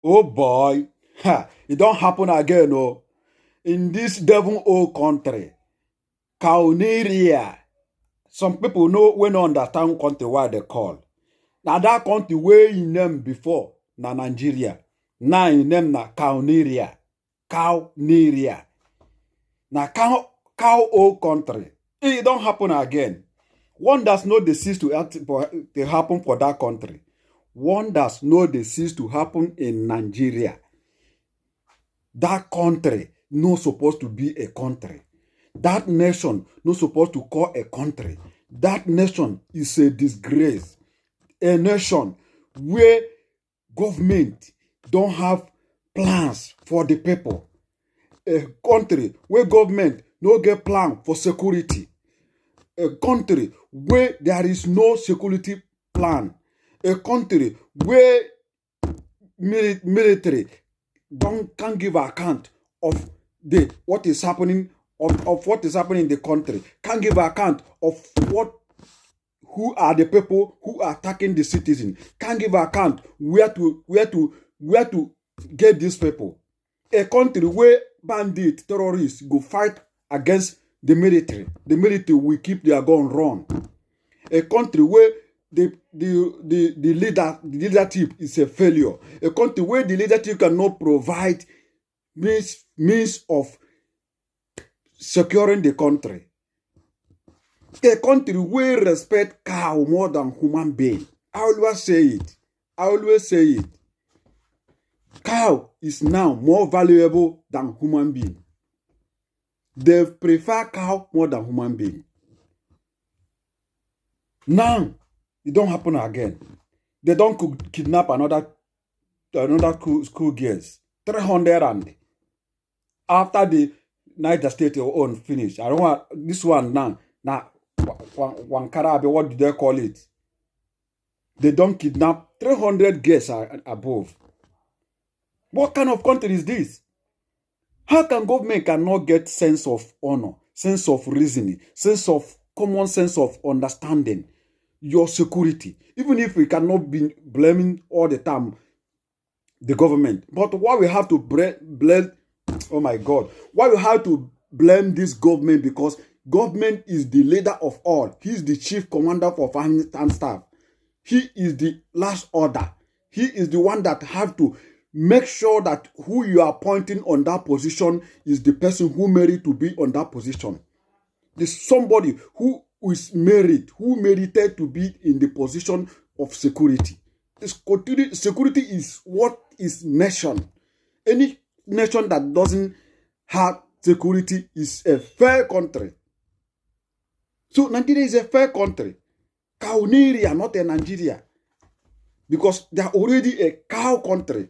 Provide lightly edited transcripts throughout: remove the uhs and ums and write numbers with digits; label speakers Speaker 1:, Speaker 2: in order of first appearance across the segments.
Speaker 1: Oh boy, ha, it don't happen again, oh. In this devil old country, Kauneria. Some people know when understand country why they call. Now that country where in name before na Nigeria. Now in name na Kauneria. Kauneria. Now cow old country. It don't happen again. Wonders no cease to happen for that country. Wonders no cease to happen in Nigeria. That country not supposed to be a country. That nation not supposed to call a country. That nation is a disgrace. A nation where government don't have plans for the people. A country where government no get plan for security. A country where there is no security plan. A country where military can't give account of what is happening of what is happening in the country. Can't give account of who are the people who are attacking the citizens. Can't give account where to get these people. A country where bandits, terrorists go fight against the military. The military will keep their gun run. A country where the leadership is a failure. A country where the leadership cannot provide means of securing the country. A country where respect cow more than human being. I always say it. Cow is now more valuable than human being. They prefer cow more than human being. Now, it don't happen again. They don't kidnap another school girls. 300 and after the Niger State own finish. I don't want this one now. Now, one Karabi, what do they call it? They don't kidnap 300 girls above. What kind of country is this? How can government cannot get sense of honor, sense of reasoning, sense of common sense of understanding your security? Even if we cannot be blaming all the time the government. But why we have to blame, oh my God, why we have to blame this government? Because government is the leader of all. He is the chief commander for army and staff. He is the last order. He is the one that have to make sure that who you are appointing on that position is the person who merit to be on that position. There's somebody who is who merited to be in the position of security. Security is what is nation. Any nation that doesn't have security is a fair country. So Nigeria is a fair country. Kauneria, not a Nigeria. Because they are already a cow country.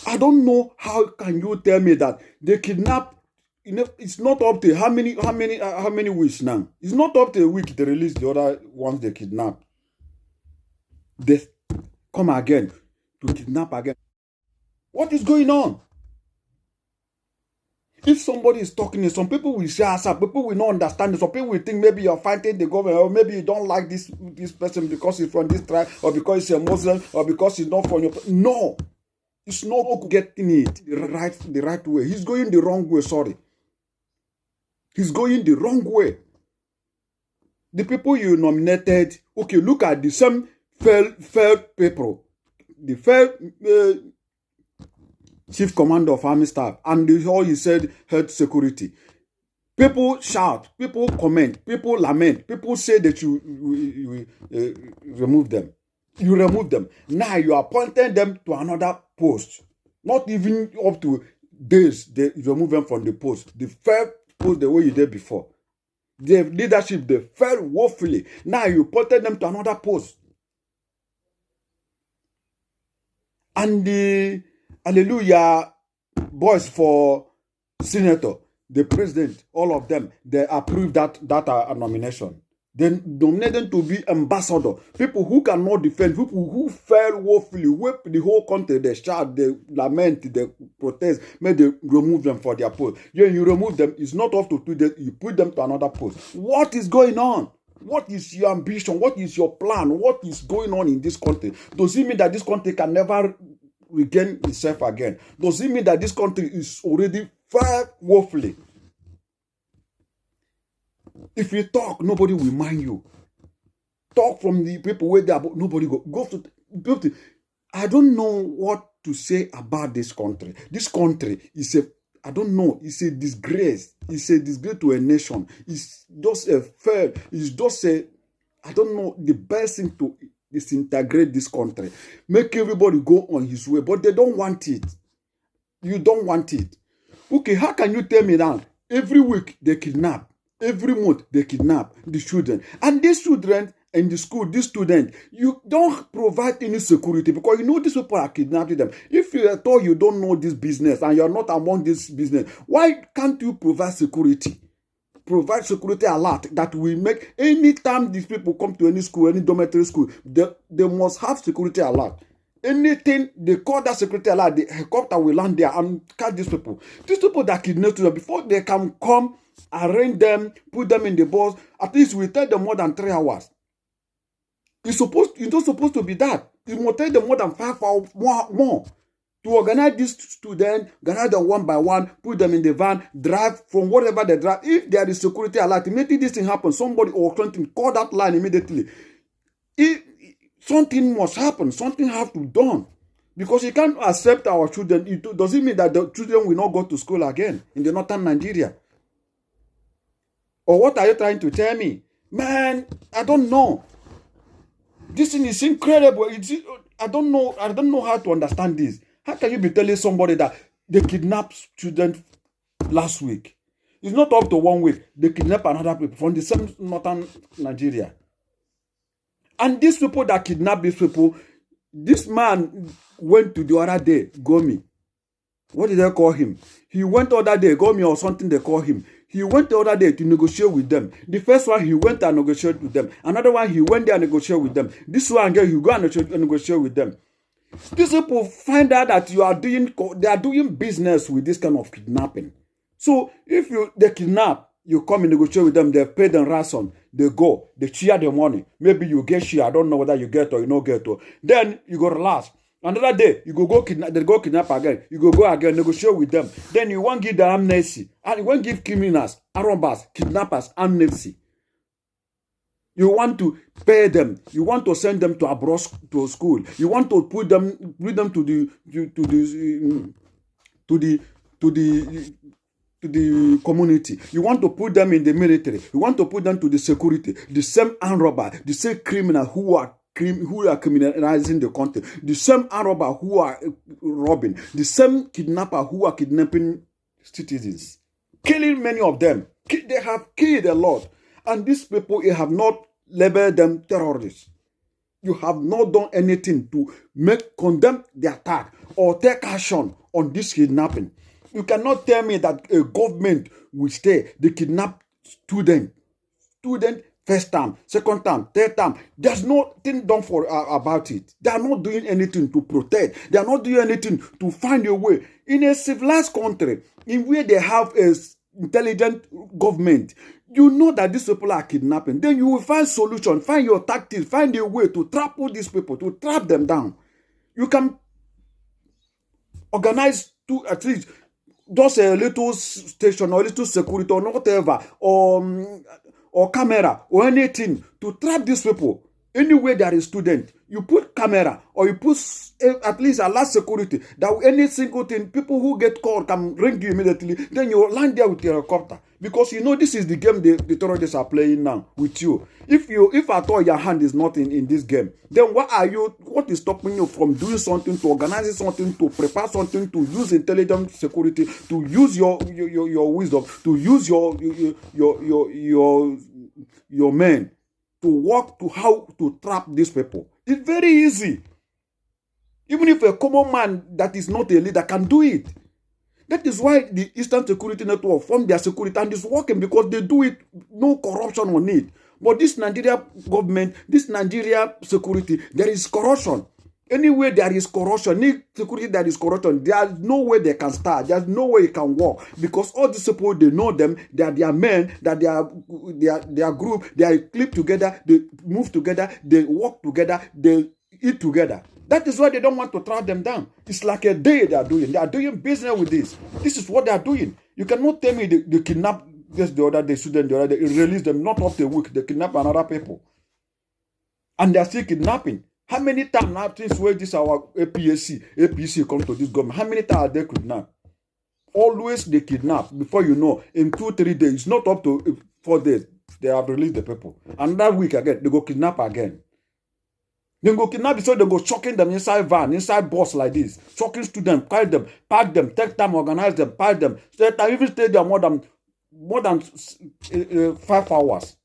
Speaker 1: I don't know how can you tell me that they kidnap. It's not up to how many weeks now. It's not up to a week they release the other ones they kidnap. They come again to kidnap again. What is going on? If somebody is talking, some people will say, some people will not understand it. Some people will think maybe you're fighting the government, or maybe you don't like this person because he's from this tribe, or because he's a Muslim, or because he's not from your. No, it's not getting it the right way. He's going the wrong way. Sorry, he's going the wrong way. The people you nominated, okay, look at the same failed people, the failed. Chief Commander of Army Staff, and all you said health security. People shout, people comment, people lament, people say that you remove them. You remove them. Now you appointed them to another post. Not even up to days, they remove them from the post. The first post the way you did before. The leadership, they fell woefully. Now you appointed them to another post. And the Hallelujah boys for senator, the president, all of them, they approved that nomination. They nominated them to be ambassador. People who cannot defend, people who fell woefully, whip the whole country, they shout, they lament, they protest, may they remove them for their post. When you remove them, it's not up to 2 days, you put them to another post. What is going on? What is your ambition? What is your plan? What is going on in this country? Does it mean that this country can never regain itself again. Does it mean that this country is already far woefully? If you talk, nobody will mind you. Talk from the people where they are, nobody go to. I don't know what to say about this country. This country is I don't know, it's a disgrace. It's a disgrace to a nation. It's just a fair, it's just I don't know, the best thing to disintegrate this country. Make everybody go on his way, but they don't want it. You don't want it. Okay, how can you tell me that every week they kidnap? Every month they kidnap the children. And these children in the school, these students, you don't provide any security because you know these people are kidnapping them. If you are told you don't know this business and you're not among this business, why can't you provide security? Provide security alert that will make anytime these people come to any school, any dormitory school, they must have security alert. Anything they call that security alert, the helicopter will land there and catch these people. These people that kidnap them, before they can come, arrange them, put them in the bus, at least we take them more than 3 hours. It's not supposed to be that. It will take them more than 5 hours more to organize these students, organize them one by one, put them in the van, drive from whatever they drive. If there is security alert, immediately this thing happens, somebody or something call that line immediately. If something must happen, something has to be done. Because you can't accept our children. It doesn't mean that the children will not go to school again in the northern Nigeria. Or what are you trying to tell me? Man, I don't know. This thing is incredible. I don't know how to understand this. How can you be telling somebody that they kidnapped students last week? It's not up to 1 week. They kidnap another people from the same northern Nigeria. And these people that kidnap these people, this man went to the other day, Gomi. What did they call him? He went the other day, Gomi or something they call him. He went the other day to negotiate with them. The first one, he went and negotiated with them. Another one, he went there and negotiated with them. This one, again, he go and negotiate with them. These people find out that they are doing business with this kind of kidnapping. So if they kidnap, you come and negotiate with them, they pay them ransom, they go, they share the money. Maybe you get share, I don't know whether you get or you don't get. Then you go relax. Another day, you go kidnap, they go kidnap again. You go again, negotiate with them. Then you won't give them amnesty. And you won't give criminals, robbers, kidnappers amnesty. You want to pay them. You want to send them to abroad to school. You want to put them to the community. You want to put them in the military. You want to put them to the security. The same armed robber, the same criminal who are criminalizing the country, the same armed robber who are robbing, the same kidnapper who are kidnapping citizens, killing many of them. They have killed a lot. And these people, you have not labeled them terrorists. You have not done anything to condemn the attack or take action on this kidnapping. You cannot tell me that a government will stay the kidnapped student first time, second time, third time. There's nothing done about it. They are not doing anything to protect. They are not doing anything to find a way. In a civilized country, in where they have a intelligent government, you know that these people are kidnapping. Then you will find solution, find your tactics, find a way to trap all these people, to trap them down. You can organize at least just a little station or a little security or whatever, or camera or anything to trap these people. Anywhere there is student, you put camera or you put at least a last security that any single thing, people who get called can ring you immediately. Then you land there with your helicopter because you know this is the game the terrorists are playing now with you. If at all your hand is not in this game, then what is stopping you from doing something, to organize something, to prepare something, to use intelligence security, to use your wisdom, to use your men to work to how to trap these people? It's very easy. Even if a common man that is not a leader can do it. That is why the Eastern Security Network formed their security and is working, because they do it, no corruption on it. But this Nigeria government, this Nigeria security, there is corruption. Anywhere there is corruption, any security that is corruption, there's no way they can start. There's no way it can work, because all these people, they know them, they are their men, that they are group, they are clipped together, they move together, they work together, they eat together. That is why they don't want to track them down. It's like a day they are doing. They are doing business with this. This is what they are doing. You cannot tell me they kidnap just the other day, student, the other day, release them, not of the week, they kidnap another people. And they are still kidnapping. How many times now since where this our APC come to this government, how many times are they kidnapped? Always they kidnap. Before you know, in 2-3 days, it's not up to 4 days, they have released the people. And that week again, they go kidnap again. They go kidnap, so they go shocking them inside van, inside bus like this. Shocking students, carry them, pack them, take time, organize them, pack them. So they even stay there more than 5 hours.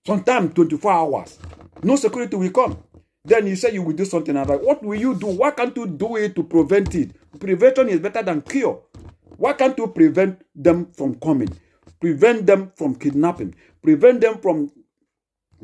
Speaker 1: Sometimes 24 hours. No security will come. Then you say you will do something about it. What will you do? Why can't you do it to prevent it? Prevention is better than cure. Why can't you prevent them from coming? Prevent them from kidnapping. Prevent them from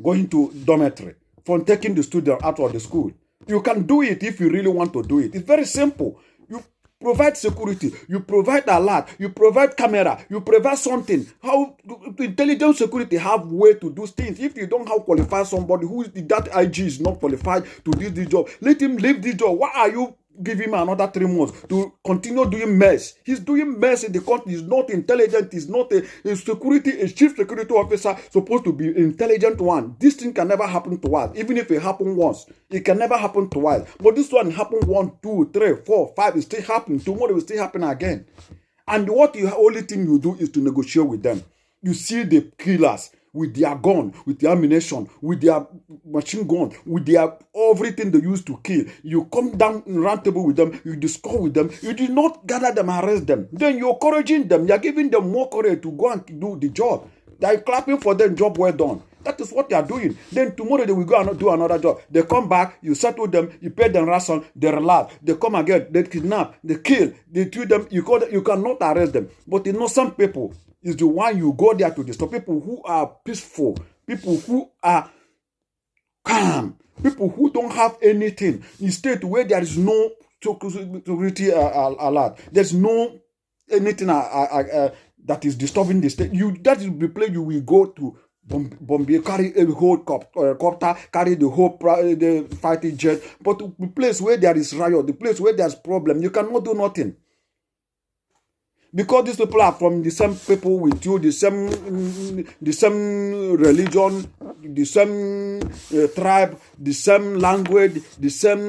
Speaker 1: going to dormitory. From taking the student out of the school. You can do it if you really want to do it. It's very simple. You provide security. You provide alert. You provide camera. You provide something. How intelligence security have way to do things. If you don't have qualified somebody who is that IG is not qualified to do this job, let him leave this job. Why are you giving him another 3 months to continue doing mess? He's doing mess in the country. He's not intelligent. He's not a chief security officer supposed to be intelligent one. This thing can never happen twice. Even if it happened once, it can never happen twice. But this one happened 1, 2, 3, 4, 5. It's still happening. Tomorrow it will still happen again. And what you only thing you do is to negotiate with them. You see the killers with their gun, with their ammunition, with their machine gun, with their everything they use to kill. You come down in round table with them, you discuss with them, you did not gather them, arrest them. Then you're encouraging them, you're giving them more courage to go and do the job. They're clapping for them, job well done. That is what they are doing. Then tomorrow they will go and do another job. They come back, you settle them, you pay them ransom, they relax. They come again, they kidnap, they kill, they treat them. You cannot arrest them. But innocent people is the one you go there to disturb. People who are peaceful, people who are calm, people who don't have anything. In state where there is no security alert, there's no anything that is disturbing the state. That is the place you will go to. Bombay, carry a whole copter, carry the whole the fighting jet. But the place where there is riot, the place where there's problem, you cannot do nothing. Because these people are from the same people with you, the same religion, the same tribe, the same language, the same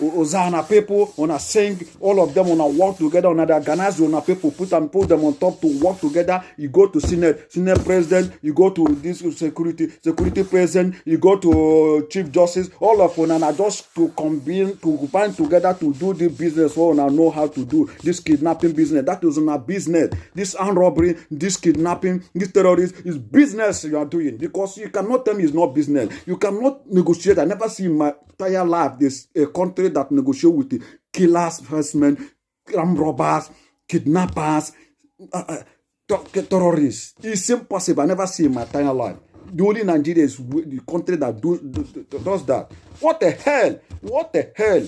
Speaker 1: Ozana people, on a sing, all of them on a work together, on a organize, on a people put them on top to work together. You go to Senate president, you go to this security president, you go to Chief Justice, all of them are just to combine together to do the business all know how to do this kidnapping business. That is not business. This armed robbery, this kidnapping, this terrorism is business you are doing. Because you cannot tell me it's not business. You cannot negotiate. I never see in my entire life this a country that negotiate with the killers, herdsmen, armed robbers, kidnappers, terrorists. It's impossible. I never see in my entire life. The only Nigeria is the country that does that. What the hell? What the hell?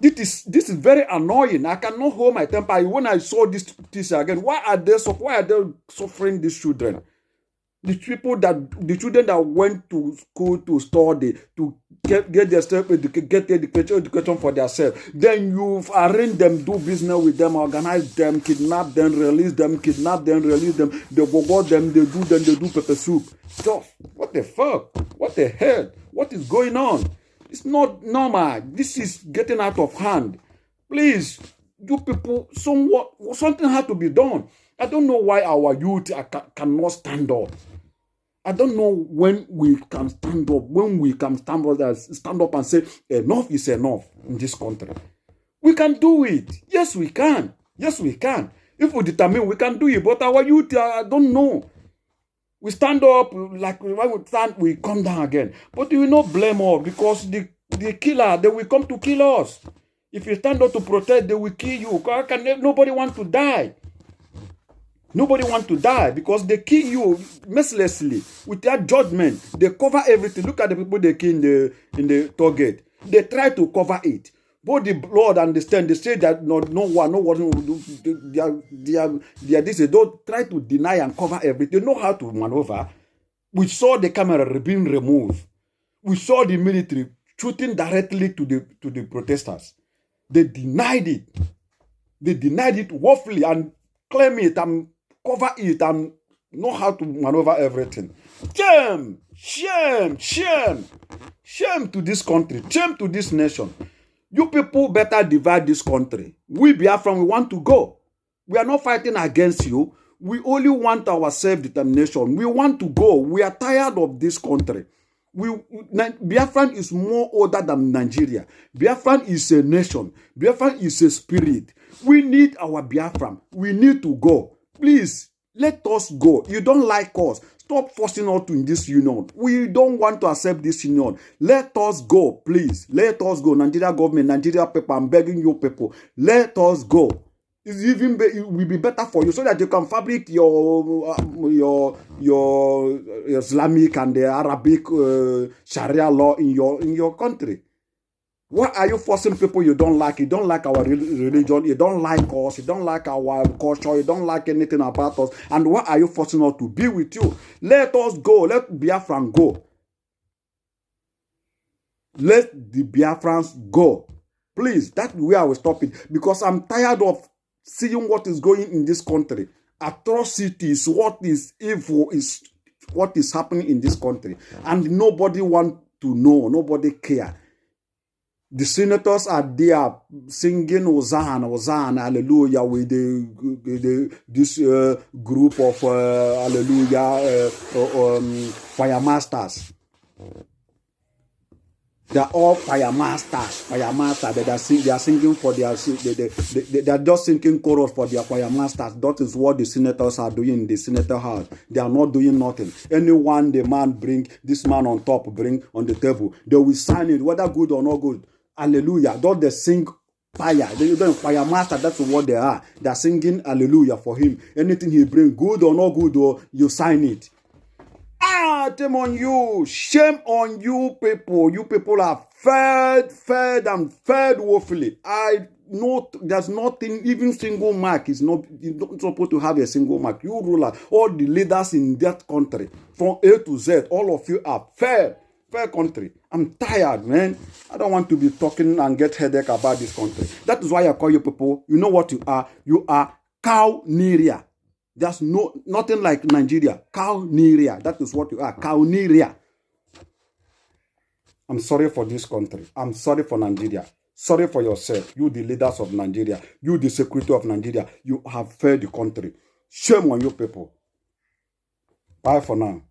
Speaker 1: This is very annoying. I cannot hold my temper. When I saw this again, why are they suffering, these children? The children that went to school to study, to get their education for themselves. Then you've arranged them, do business with them, organize them, kidnap them, release them, kidnap them, release them. They go them, they do pepper soup. So what the fuck? What the hell? What is going on? It's not normal. This is getting out of hand. Please, you people, something has to be done. I don't know why our youth cannot stand up. I don't know when we can stand up, stand up and say, enough is enough in this country. We can do it. Yes, we can. Yes, we can. If we determine we can do it, but our youth, I don't know. We stand up, like when we stand, we come down again. But you will not blame us because the killer, they will come to kill us. If you stand up to protect, they will kill you. Nobody wants to die. Nobody wants to die because they kill you mercilessly without judgment. They cover everything. Look at the people they kill in the toll gate. They try to cover it. Both the Lord understand. They say that no one, they are this. They don't try to deny and cover everything. They know how to maneuver. We saw the camera being removed. We saw the military shooting directly to the protesters. They denied it. They denied it woefully and claim it and cover it and know how to maneuver everything. Shame, shame, shame, shame to this country, shame to this nation. You people better divide this country. We Biafran, we want to go. We are not fighting against you. We only want our self-determination. We want to go. We are tired of this country. Biafran is more older than Nigeria. Biafran is a nation. Biafran is a spirit. We need our Biafran. We need to go. Please, let us go. You don't like us. Stop forcing us in this union. We don't want to accept this union. Let us go, please. Let us go. Nigeria government, Nigeria people, I'm begging you people. Let us go. It will be better for you so that you can fabric your Islamic and the Arabic Sharia law in your country. Why are you forcing people you don't like? You don't like our religion. You don't like us. You don't like our culture. You don't like anything about us. And why are you forcing us to be with you? Let us go. Let Biafran go. Let the Biafrans go. Please, that's where I will stop it. Because I'm tired of seeing what is going in this country. Atrocities, what is evil is what is happening in this country. And nobody want to know. Nobody care. The senators are there singing Hosanna, Hosanna, Hallelujah, with this group of Hallelujah fire masters. They are all fire masters. They are singing for their. They are just singing chorus for their fire masters. That is what the senators are doing in the senator house. They are not doing nothing. Anyone the man bring, this man on top bring on the table, they will sign it, whether good or not good. Hallelujah. Don't they sing fire? They don't fire master. That's what they are. They are singing hallelujah for him. Anything he bring, good or not good, or you sign it. Shame on you. Shame on you people. You people are fed woefully. I know there's nothing, even single mark is not, you're not supposed to have a single mark. You ruler, all the leaders in that country, from A to Z, all of you are fair country. I'm tired, man. I don't want to be talking and get headache about this country. That is why I call you people. You know what you are? You are Kauneria. There's nothing like Nigeria. Kauneria. That is what you are. Kauneria. I'm sorry for this country. I'm sorry for Nigeria. Sorry for yourself. You, the leaders of Nigeria. You, the security of Nigeria. You have failed the country. Shame on you people. Bye for now.